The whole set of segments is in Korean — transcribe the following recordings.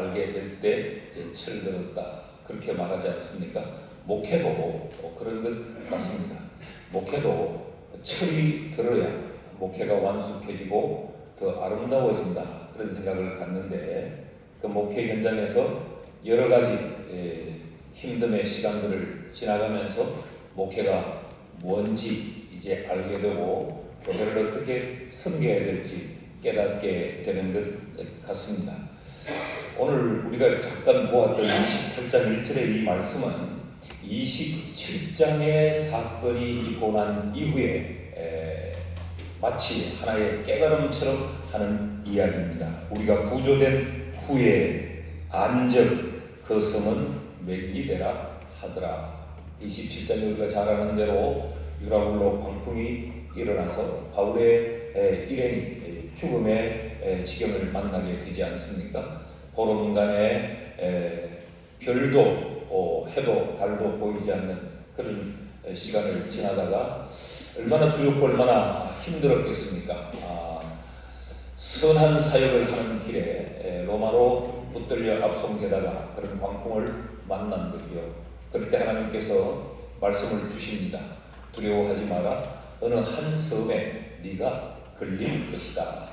알게 될 때 철들었다 그렇게 말하지 않습니까? 목회도 그런 것 같습니다. 목회도 철이 들어야 목회가 완숙해지고 더 아름다워진다 그런 생각을 갖는데 그 목회 현장에서 여러 가지 힘듦의 시간들을 지나가면서 목회가 뭔지 이제 알게 되고 교회를 어떻게 섬겨야 될지 깨닫게 되는 것 같습니다. 오늘 우리가 잠깐 보았던 28장 1절의 이 말씀은 27장의 사건이 있고 난 이후에 마치 하나의 깨달음처럼 하는 이야기입니다. 우리가 구조된 후에 안적 그 성은 멜리데라 하더라. 27장에 우리가 잘 아는 대로 유라굴로 광풍이 일어나서 바울의 일행이 죽음의 지경을 만나게 되지 않습니까? 보름간에 별도 해도 달도 보이지 않는 그런 시간을 지나다가 얼마나 두렵고 얼마나 힘들었겠습니까? 선한 사역을 하는 길에 로마로 붙들려 앞송되다가 그런 광풍을 만난 거지요. 그럴 때 하나님께서 말씀을 주십니다. 두려워하지 마라. 어느 한 섬에 네가 걸릴 것이다.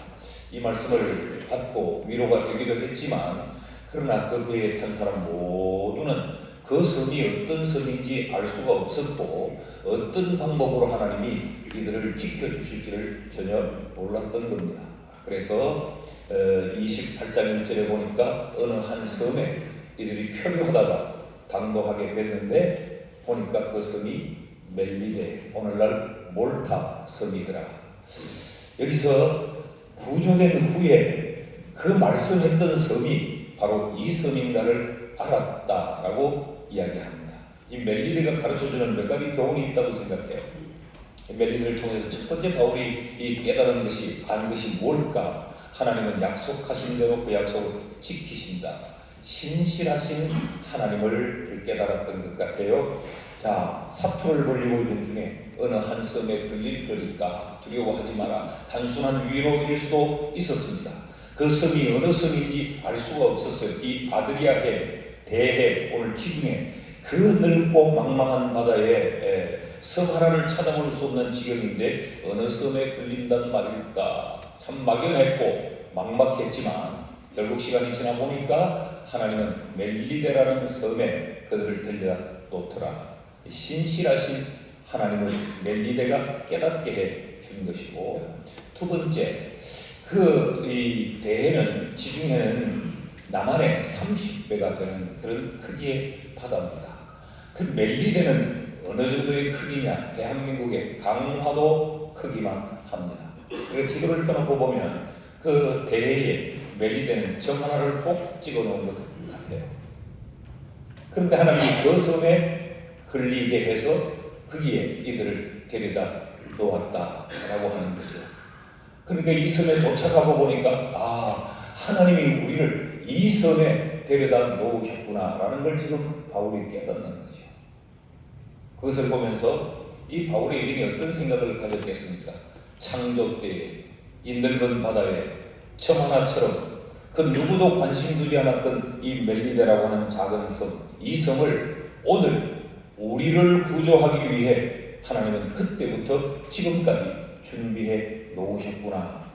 이 말씀을 받고 위로가 되기도 했지만 그러나 그 배에 탄 사람 모두는 그 섬이 어떤 섬인지 알 수가 없었고 어떤 방법으로 하나님이 이들을 지켜주실지를 전혀 몰랐던 겁니다. 그래서 28장 1절에 보니까 어느 한 섬에 이들이 표류하다가 당도하게 됐는데 보니까 그 섬이 멜리데, 오늘날 몰타 섬이더라. 여기서 구조된 후에 그 말씀했던 섬이 바로 이 섬인가를 알았다라고 이야기합니다. 이 멜리데가 가르쳐주는 몇 가지 교훈이 있다고 생각해요. 멜리데를 통해서 첫 번째 바울이 이 깨달은 것이 안 것이 뭘까? 하나님은 약속하신 대로 그 약속을 지키신다. 신실하신 하나님을 깨달았던 것 같아요. 자, 사투를 벌리고 있는 중에 어느 한 섬에 걸릴 거니까 두려워하지 마라. 단순한 위로일 수도 있었습니다. 그 섬이 어느 섬인지 알 수가 없었어요. 이 아드리아해, 대해, 오늘 지중해 그 넓고 망망한 바다에 섬 하나를 찾아볼 수 없는 지경인데 어느 섬에 걸린단 말일까? 참 막연했고 막막했지만 결국 시간이 지나 보니까 하나님은 멜리데라는 섬에 그들을 데려다 놓더라. 신실하신 하나님을 멜리데가 깨닫게 해 준 것이고, 두 번째, 이 대해는 지중해는 남한의 30배가 되는 그런 크기의 바다입니다. 그 멜리데는 어느 정도의 크기냐? 대한민국의 강화도 크기만 합니다. 그 지도를 펴놓고 보면 그 대해에 멜리데는 점 하나를 꼭 찍어 놓은 것 같아요. 그런데 하나님이 그 섬에 걸리게 해서 거기에 이들을 데려다 놓았다라고 하는 거죠. 그러니까 이 섬에 도착하고 보니까 하나님이 우리를 이 섬에 데려다 놓으셨구나라는 걸 지금 바울이 깨닫는 거죠. 그것을 보면서 이 바울의 일행이 어떤 생각을 가졌겠습니까? 창조 때에 이 넓은 바다에 점 하나처럼 그 누구도 관심 두지 않았던 이 멜리데라고 하는 작은 섬, 이 섬을 오늘 우리를 구조하기 위해 하나님은 그때부터 지금까지 준비해 놓으셨구나.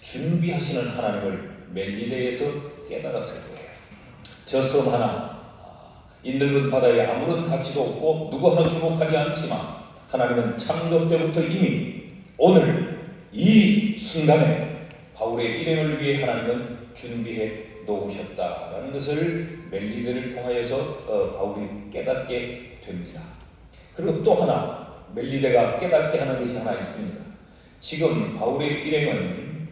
준비하시는 하나님을 멜리데에서 깨달았을 거예요. 저 섬 하나, 이 넓은 바다에 아무런 가치도 없고 누구 하나 주목하지 않지만 하나님은 창조 때부터 이미 오늘 이 순간에 바울의 일행을 위해 하나님은 준비해 놓으셨다라는 것을 멜리데를 통하여서 바울이 깨닫게 됩니다. 그리고 또 하나 멜리데가 깨닫게 하는 것이 하나 있습니다. 지금 바울의 일행은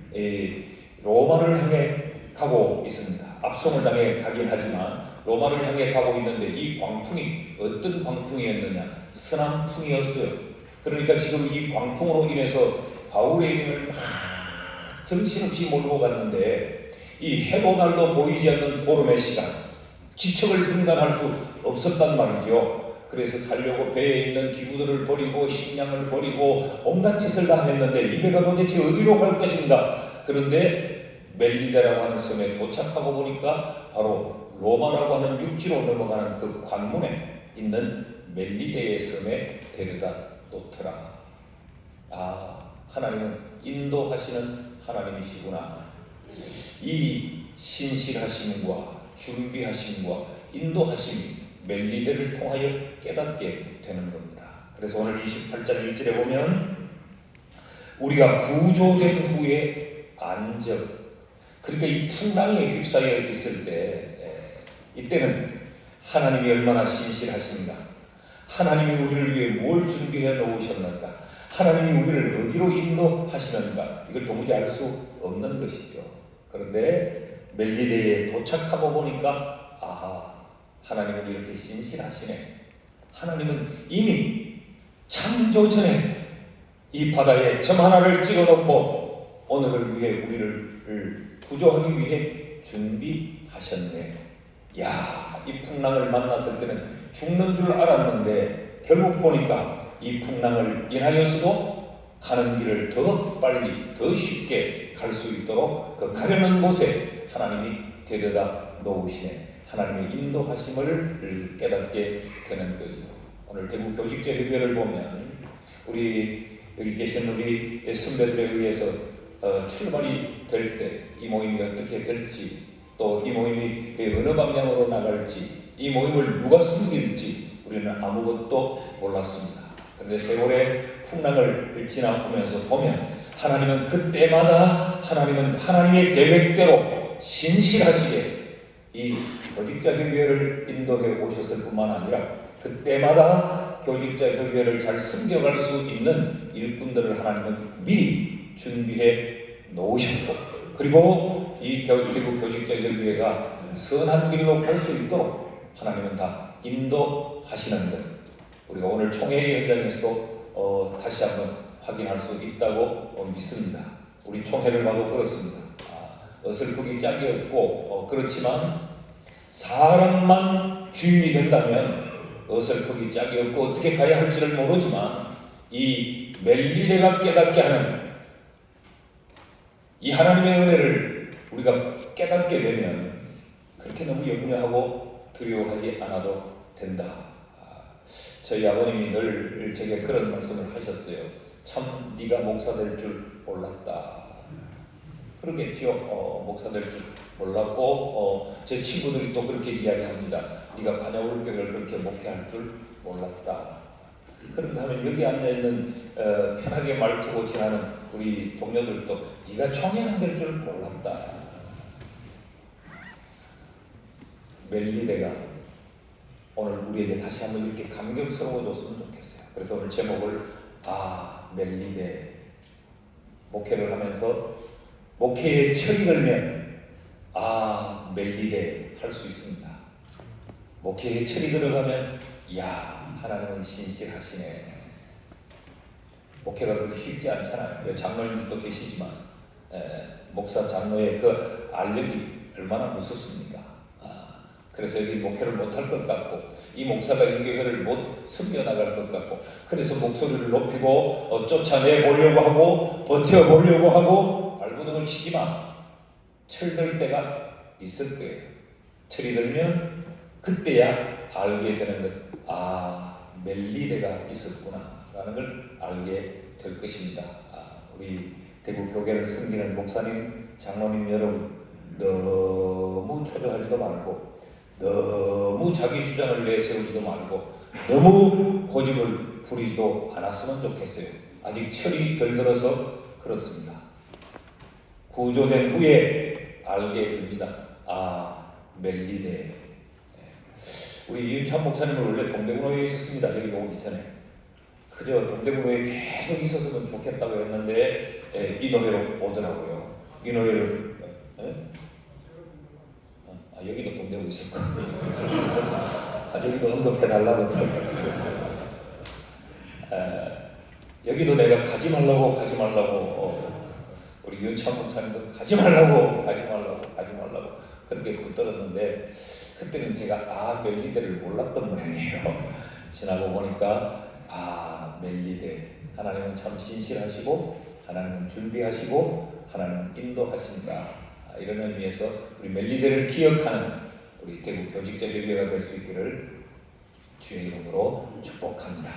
로마를 향해 가고 있습니다. 압송을 당해 가긴 하지만 로마를 향해 가고 있는데 이 광풍이 어떤 광풍이었느냐? 서남풍이었어요. 그러니까 지금 이 광풍으로 인해서 바울의 일행을 막 정신없이 몰고 갔는데 이 해도 달도 보이지 않는 보름의 시간, 지척을 분간할 수 없었단 말이죠. 그래서 살려고 배에 있는 기구들을 버리고 식량을 버리고 온갖 짓을 다 했는데 이 배가 도대체 어디로 갈 것인가? 그런데 멜리데라고 하는 섬에 도착하고 보니까 바로 로마라고 하는 육지로 넘어가는 그 관문에 있는 멜리데의 섬에 데려다 놓더라. 아, 하나님은 인도하시는 하나님이시구나. 이 신실하심과 준비하심과 인도하심이 멜리데를 통하여 깨닫게 되는 겁니다. 그래서 오늘 28장 1절에 보면 우리가 구조된 후에 안적, 그러니까 이 풍랑에 휩싸여 있을 때, 이때는 하나님이 얼마나 신실하신가, 하나님이 우리를 위해 뭘 준비해 놓으셨는가, 하나님이 우리를 어디로 인도하시는가, 이걸 도무지 알 수 없는 것이죠. 그런데 멜리데에 도착하고 보니까 아하, 하나님은 이렇게 신실하시네. 하나님은 이미 창조전에 이 바다에 점 하나를 찍어놓고 오늘을 위해 우리를 구조하기 위해 준비하셨네. 야, 이 풍랑을 만났을 때는 죽는 줄 알았는데 결국 보니까 이 풍랑을 인하여서도 가는 길을 더 빨리 더 쉽게 갈 수 있도록 그 가려는 곳에 하나님이 데려다 놓으시네. 하나님의 인도하심을 깨닫게 되는 거죠. 오늘 대구 교직자협의회를 보면 우리 여기 계신 우리 선배들에 의해서 출발이 될 때 이 모임이 어떻게 될지, 또 이 모임이 어느 방향으로 나갈지, 이 모임을 누가 섬길지 우리는 아무것도 몰랐습니다. 그런데 세월의 풍랑을 지나오면서 보면 하나님은 그때마다 하나님은 하나님의 계획대로 신실하시게 이 교직자협의회를 인도해 오셨을 뿐만 아니라 그때마다 교직자협의회를 잘 섬겨갈 수 있는 일꾼들을 하나님은 미리 준비해 놓으셨고, 그리고 이 대구 교직자협의회가 선한 길로 갈 수 있도록 하나님은 다 인도하시는 것, 우리가 오늘 총회 현장에서도 다시 한번 확인할 수 있다고 믿습니다. 우리 총회를 봐도 그렇습니다. 어설프기 짝이 없고 그렇지만 사람만 주인이 된다면 어설프기 짝이 없고 어떻게 가야 할지를 모르지만 이 멜리데가 깨닫게 하는 이 하나님의 은혜를 우리가 깨닫게 되면 그렇게 너무 염려하고 두려워하지 않아도 된다. 저희 아버님이 늘 제게 그런 말씀을 하셨어요. 참 네가 목사 될 줄 몰랐다. 그러겠죠. 목사 될 줄 몰랐고 제 친구들이 또 그렇게 이야기합니다. 네가 반야울교회를 그렇게 목회할 줄 몰랐다. 그런가 하면 여기 앉아있는 편하게 말투고 지나는 우리 동료들도 네가 총회장 될 줄 몰랐다. 멜리데가 오늘 우리에게 다시 한번 이렇게 감격스러워졌으면 좋겠어요. 그래서 오늘 제목을 멜리데, 목회를 하면서 목회에 철이 들면 멜리데 할 수 있습니다. 목회에 철이 들어가면 하나님은 신실하시네. 목회가 그렇게 쉽지 않잖아요. 장로님들도 계시지만 목사 장로의 그 알력이 얼마나 무섭습니까? 그래서 여기 목회를 못할 것 같고 이 목사가 이 교회를 못 섬겨나갈 것 같고 그래서 목소리를 높이고 쫓아내보려고 하고 버텨보려고 하고 발버둥을 치지만 철들 때가 있을 거예요. 철이 들면 그때야 알게 되는 것, 멜리데가 있었구나 라는 걸 알게 될 것입니다. 우리 대구 교계를 섬기는 목사님, 장로님 여러분, 너무 초조하지도 말고 너무 자기 주장을 내세우지도 말고 너무 고집을 부리지도 않았으면 좋겠어요. 아직 철이 덜 들어서 그렇습니다. 구조된 후에 알게 됩니다. 멜리데. 우리 이윤찬 목사님은 원래 동대문호에 있었습니다. 여기 오기 전에. 그저 동대문호에 계속 있었으면 좋겠다고 했는데 인호회로 오더라고요. 인호회를 여기도 동대문에 있었고 여기도 언급해달라고 여기도 내가 가지 말라고 우리 윤찬 목사님도 가지 말라고 그렇게 붙들었는데 그때는 제가 멜리데를 몰랐던 모양이에요. 지나고 보니까 멜리데, 하나님은 참 신실하시고 하나님은 준비하시고 하나님은 인도하신다. 이런 의미에서 우리 멜리데를 기억하는 우리 대구 교직자 협의회가 될 수 있기를 주의 이름으로 축복합니다.